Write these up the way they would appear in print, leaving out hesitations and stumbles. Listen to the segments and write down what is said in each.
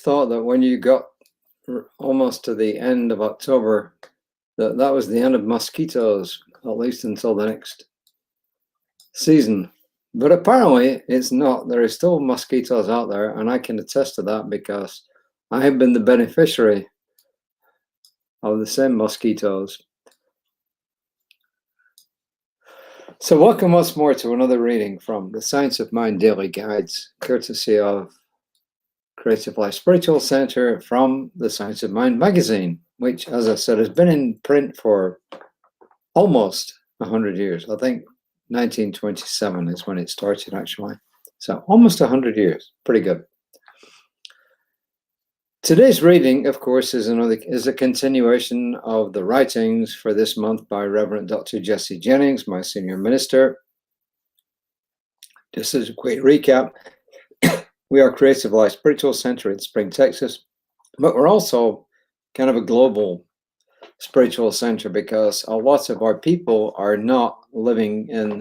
thought that when you got almost to the end of October, that was the end of mosquitoes, at least until the next season. But apparently it's not. There are still mosquitoes out there, and I can attest to that because I have been the beneficiary of the same mosquitoes. So welcome once more to another reading from the Science of Mind Daily Guides, courtesy of Creative Life Spiritual Center from the Science of Mind magazine, which, as I said, has been in print for almost 100 years. I think 1927 is when it started, actually. So almost 100 years. Pretty good. Today's reading, of course, is a continuation of the writings for this month by Reverend Dr. Jesse Jennings, my senior minister. Just as a quick recap, we are Creative Life Spiritual Center in Spring, Texas, but we're also kind of a global spiritual center because a lot of our people are not living in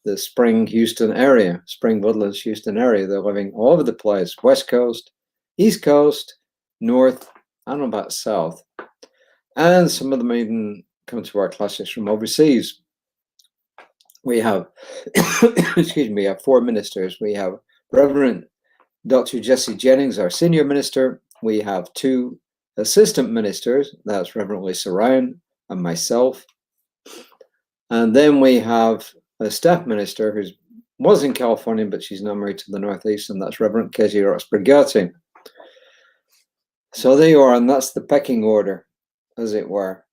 the Spring, Woodlands, Houston area. They're living all over the place, West Coast, East Coast, North, I don't know about South. And some of them even come to our classes from overseas. We have, excuse me, we have 4 ministers. We have Reverend Dr. Jesse Jennings, our senior minister. We have 2 assistant ministers. That's Reverend Lisa Ryan and myself. And then we have a staff minister who was in California, but she's now married to the Northeast, and that's Reverend Katie Roxburgati. So there you are, and that's the pecking order, as it were.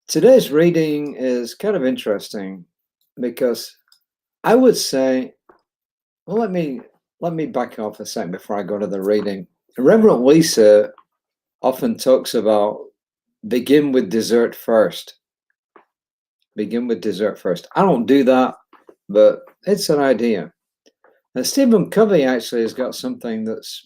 Today's reading is kind of interesting because I would say, well, let me back off a second before I go to the reading. Reverend Lisa often talks about begin with dessert first. Begin with dessert first. I don't do that, but it's an idea. And Stephen Covey actually has got something that's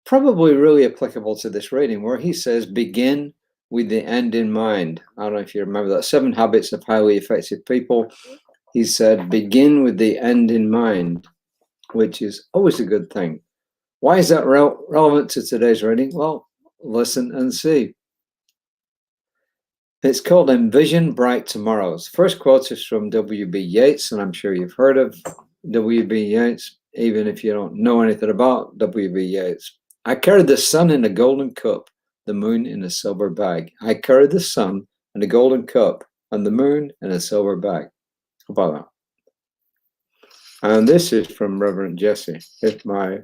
probably really applicable to this reading, where he says, begin with the end in mind. I don't know if you remember that. 7 Habits of Highly Effective People. He said, begin with the end in mind, which is always a good thing. Why is that relevant to today's reading? Well, listen and see. It's called Envision Bright Tomorrows. First quote is from W.B. Yeats, and I'm sure you've heard of W.B. Yeats, even if you don't know anything about W.B. Yeats. I carried the sun in a golden cup, the moon in a silver bag. I carried the sun in a golden cup, and the moon in a silver bag. How about that? And this is from Reverend Jesse. If my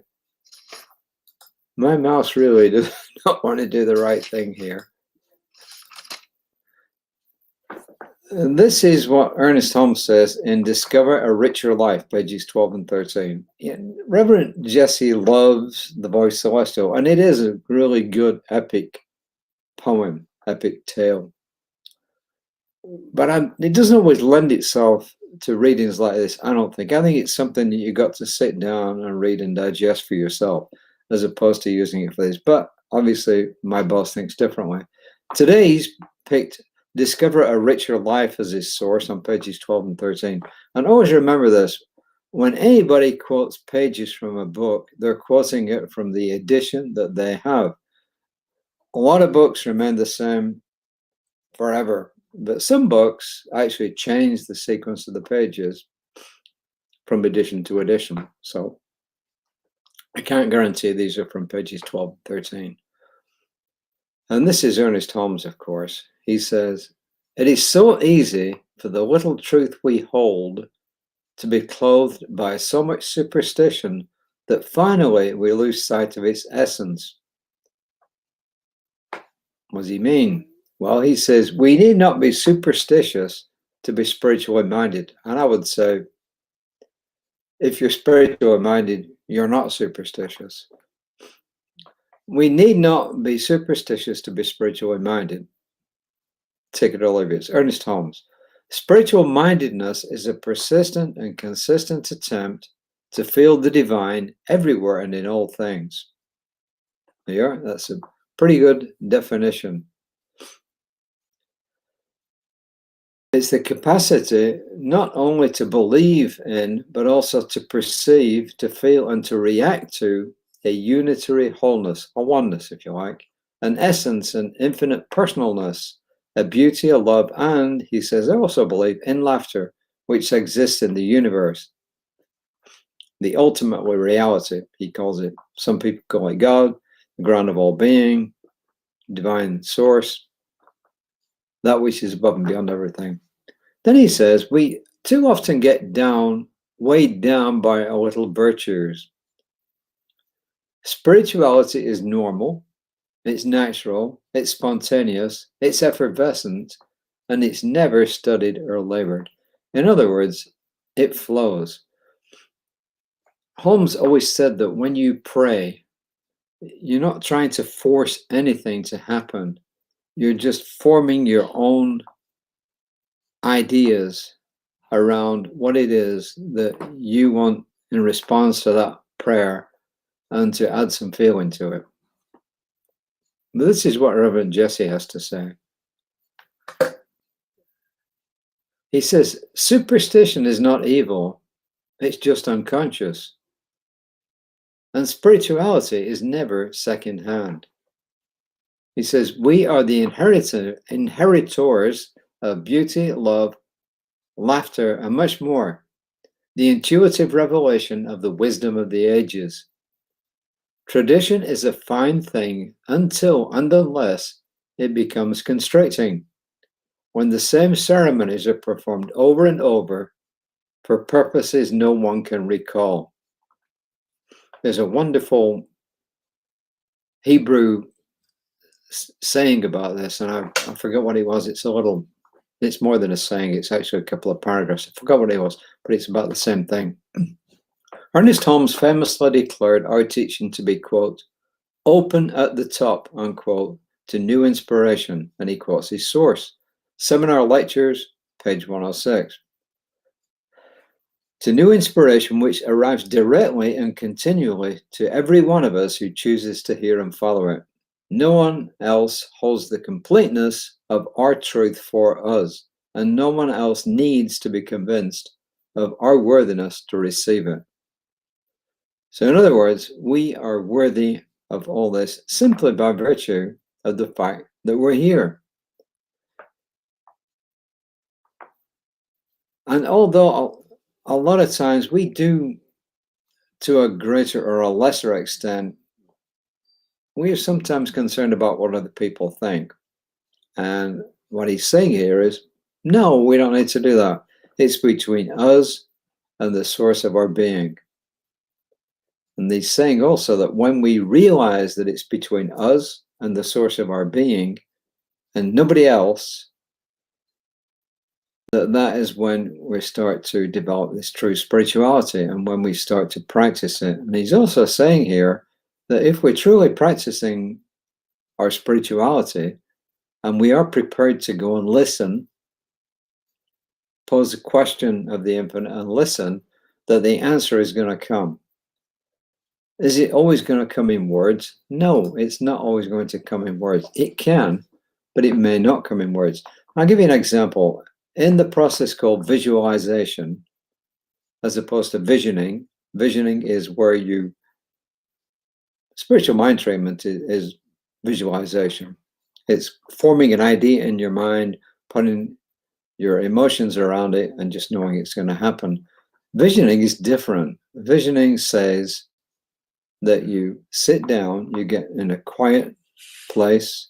mouse really does not want to do the right thing here. And this is what Ernest Holmes says in Discover a Richer Life, pages 12 and 13. Reverend Jesse loves The Voice Celestial, and it is a really good epic poem, epic tale. But it doesn't always lend itself to readings like this, I don't think. I think it's something that you got to sit down and read and digest for yourself, as opposed to using it for this. But obviously, my boss thinks differently. Today, he's picked Discover a Richer Life as his source on pages 12 and 13. And always remember this. When anybody quotes pages from a book, they're quoting it from the edition that they have. A lot of books remain the same forever, but some books actually change the sequence of the pages from edition to edition. So I can't guarantee these are from pages 12 and 13. And this is Ernest Holmes, of course. He says, it is so easy for the little truth we hold to be clothed by so much superstition that finally we lose sight of its essence. What does he mean? Well, he says, we need not be superstitious to be spiritually minded. And I would say, if you're spiritually minded, you're not superstitious. We need not be superstitious to be spiritually minded. Take it or leave it. It's Ernest Holmes. Spiritual mindedness is a persistent and consistent attempt to feel the divine everywhere and in all things. There you are. That's a pretty good definition. It's the capacity not only to believe in, but also to perceive, to feel, and to react to a unitary wholeness, a oneness, if you like, an essence, an infinite personalness, a beauty, a love, and, he says, I also believe in laughter, which exists in the universe. The ultimate reality, he calls it. Some people call it God, the ground of all being, divine source, that which is above and beyond everything. Then he says, we too often get weighed down by our little virtues. Spirituality is normal, it's natural, it's spontaneous, it's effervescent, and it's never studied or labored. In other words, it flows. Holmes always said that when you pray, you're not trying to force anything to happen. You're just forming your own ideas around what it is that you want in response to that prayer and to add some feeling to it. But this is what Reverend Jesse has to say. He says, superstition is not evil, it's just unconscious. And spirituality is never secondhand. He says, we are the inheritors of beauty, love, laughter, and much more. The intuitive revelation of the wisdom of the ages. Tradition is a fine thing until and unless it becomes constricting, when the same ceremonies are performed over and over for purposes no one can recall. There's a wonderful Hebrew saying about this, and I forget what it was. It's more than a saying, it's actually a couple of paragraphs. I forgot what it was, but it's about the same thing. Ernest Holmes famously declared our teaching to be, quote, open at the top, unquote, to new inspiration, and he quotes his source, Seminar Lectures, page 106. To new inspiration which arrives directly and continually to every one of us who chooses to hear and follow it. No one else holds the completeness of our truth for us, and no one else needs to be convinced of our worthiness to receive it. So in other words, we are worthy of all this simply by virtue of the fact that we're here. And although a lot of times we do, to a greater or a lesser extent, we are sometimes concerned about what other people think. And what he's saying here is, no, we don't need to do that. It's between us and the source of our being. And he's saying also that when we realize that it's between us and the source of our being and nobody else, that is when we start to develop this true spirituality and when we start to practice it. And he's also saying here that if we're truly practicing our spirituality and we are prepared to go and listen, pose a question of the infinite and listen, that the answer is going to come. Is it always going to come in words? No, it's not always going to come in words. It can, but it may not come in words. I'll give you an example. In the process called visualization, as opposed to visioning, visioning is where spiritual mind treatment is visualization. It's forming an idea in your mind, putting your emotions around it, and just knowing it's going to happen. Visioning is different. Visioning says that you sit down, you get in a quiet place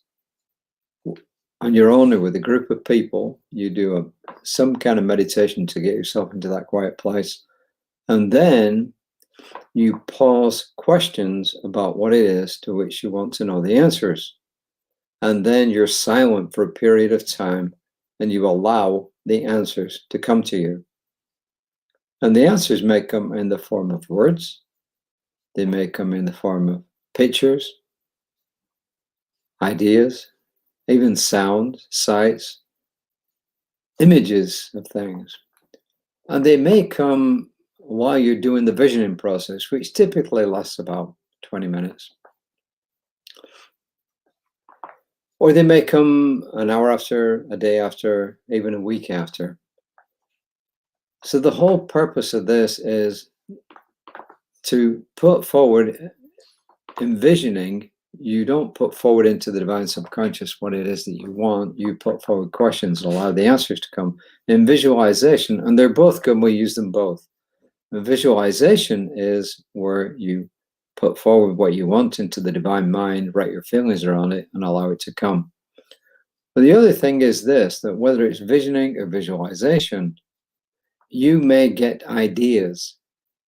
on your own or with a group of people, you do some kind of meditation to get yourself into that quiet place. And then you pause questions about what it is to which you want to know the answers. And then you're silent for a period of time and you allow the answers to come to you. And the answers may come in the form of words. They may come in the form of pictures, ideas, even sound, sights, images of things. And they may come while you're doing the visioning process, which typically lasts about 20 minutes. Or they may come an hour after, a day after, even a week after. So the whole purpose of this is to put forward envisioning. You don't put forward into the divine subconscious what it is that you want. You put forward questions and allow the answers to come. In visualization, and they're both good, we use them both. And visualization is where you put forward what you want into the divine mind, write your feelings around it, and allow it to come. But the other thing is this, that whether it's visioning or visualization, you may get ideas.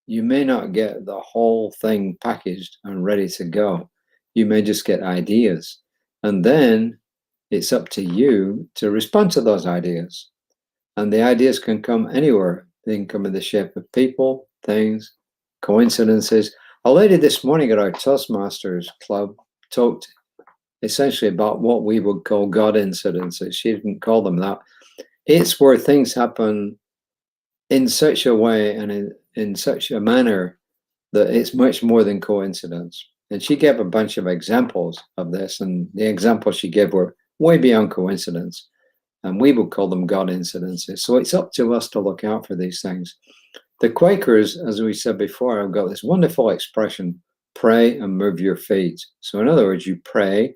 You may not get the whole thing packaged and ready to go. You may just get ideas. And then it's up to you to respond to those ideas. And the ideas can come anywhere. They can come in the shape of people, things, coincidences. A lady this morning at our Toastmasters club talked essentially about what we would call God incidences. She didn't call them that. It's where things happen in such a way and in such a manner that it's much more than coincidence. And she gave a bunch of examples of this, and the examples she gave were way beyond coincidence. And we would call them God incidences. So it's up to us to look out for these things. The Quakers, as we said before, have got this wonderful expression, pray and move your feet. So in other words, you pray,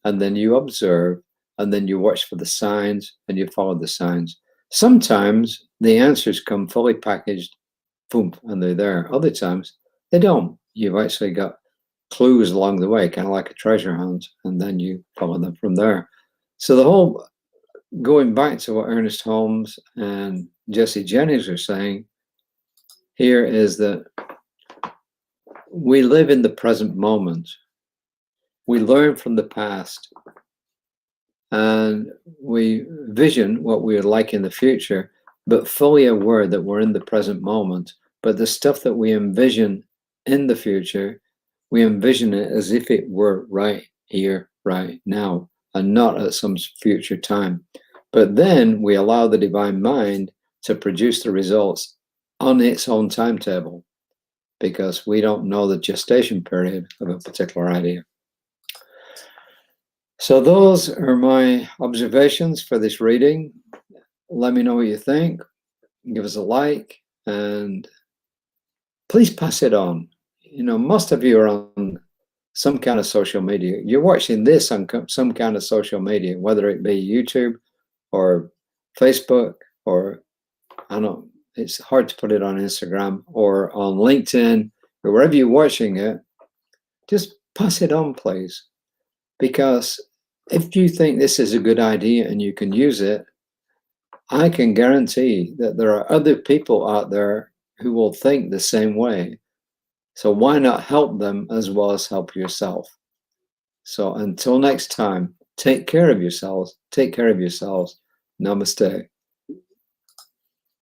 and then you observe, and then you watch for the signs, and you follow the signs. Sometimes the answers come fully packaged, boom, and they're there. Other times they don't. You've actually got clues along the way, kind of like a treasure hunt, and then you follow them from there. So the whole, going back to what Ernest Holmes and Jesse Jennings are saying here, is that we live in the present moment. We learn from the past, and we vision what we would like in the future, but fully aware that we're in the present moment. But the stuff that we envision in the future, we envision it as if it were right here, right now, and not at some future time. But then we allow the divine mind to produce the results on its own timetable, because we don't know the gestation period of a particular idea. So those are my observations for this reading. Let me know what you think. Give us a like, and please pass it on. You know, most of you are on some kind of social media. You're watching this on some kind of social media, whether it be YouTube or Facebook, or I don't know, it's hard to put it on Instagram or on LinkedIn, or wherever you're watching it. Just pass it on, please. Because if you think this is a good idea and you can use it, I can guarantee that there are other people out there who will think the same way. So why not help them as well as help yourself? So until next time, take care of yourselves. Take care of yourselves. Namaste.